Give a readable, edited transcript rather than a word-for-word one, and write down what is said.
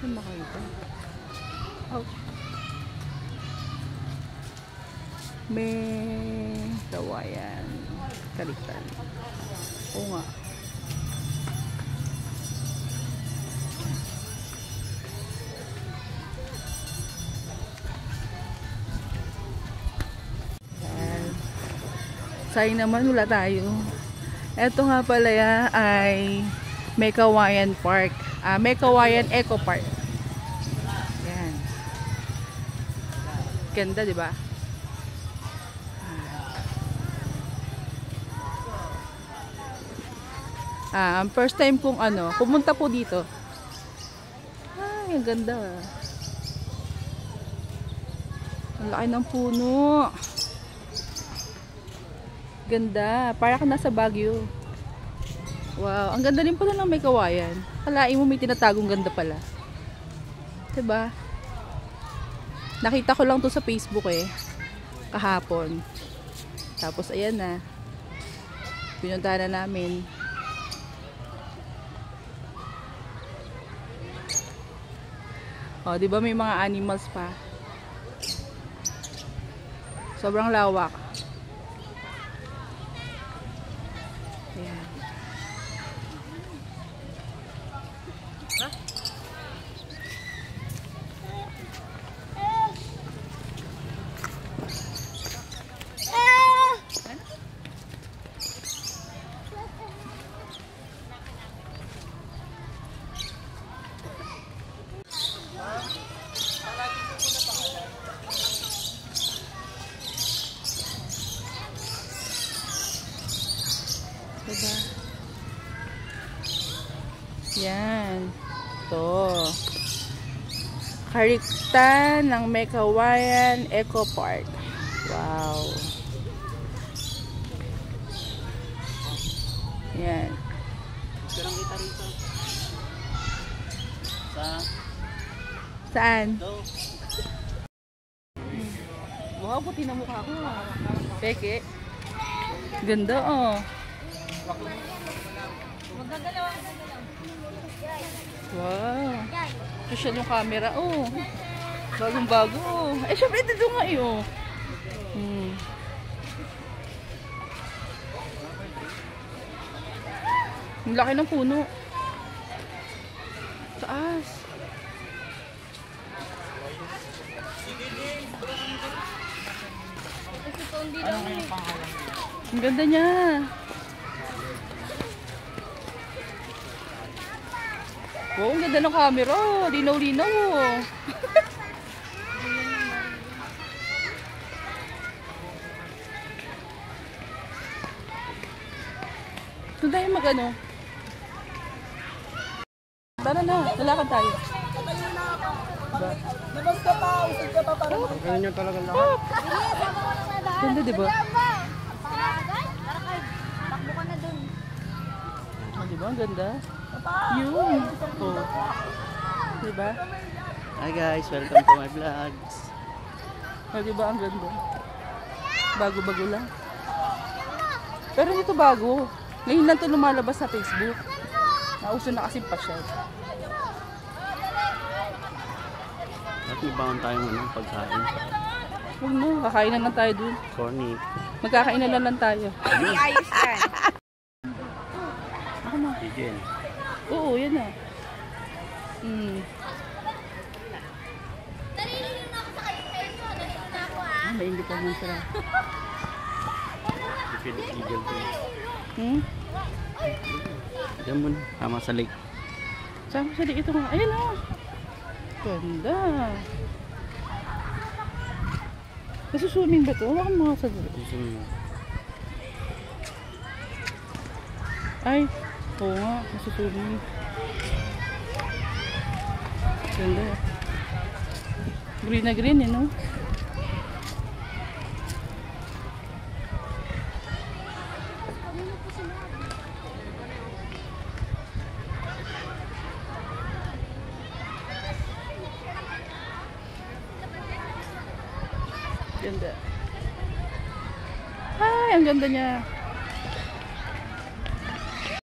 siya makita. Oh. May kawayan. Kalitan. Oo nga. Sayang naman wala tayo. Ito nga pala ya, ay Meycauayan Park. Meycauayan Eco Park. Yan. Ganda, di ba? First time kong pumunta po dito. Ay, ang ganda. Ang laki ng puno. Ganda. Para ka nasa Baguio. Wow. Ang ganda din pala ng Meycauayan. Kalain mo may tinatagong ganda pala. Diba? Nakita ko lang to sa Facebook kahapon. Tapos ayan na. Pinuntahan na namin. Oh, diba may mga animals pa? Sobrang lawak. Ayan. Diba? Yan. Ito. Kariktan ng Meycauayan Eco Park. Wow. Yan. Sarang kita rito. Saan? Wow, puti na mukha ko. Peke. Ganda Wow. Social yung camera Bagong bago syempre dito nga Ang laki ng puno. Taas. Ang ganda niya. Wow, ang ganda ng camera. Linaw-linaw Doon tayo Tara na, lalakad tayo. Labas ka pa, usig ka pa para ganyan yung talagang lahat. Ganda, diba? Takbo ka na dun. Diba? Ang ganda. Yun. Diba? Hi guys, welcome to my vlogs. Diba? Ang ganda. Bago-bago lang. Pero dito bago. Ngayon lang ito lumalabas sa Facebook. Nauso na kasi pasyal. At may baon tayong pagkain. Huwag na, kakain na lang tayo dun. Corny. Magkakain na lang tayo. Ayos yan. Ako na. Again. Oo, yan na. Maingit pa mong sila. Philip Eagle ko. Diyan mo na, tama sa lake. Sama sa ito nga. Ayan Ganda. Nasusuming ba ito? Wala kang mga sadali. Ay, oo nga. Nasusuming. Ganda. Green na green no? Ganda. Ay, ang ganda niya.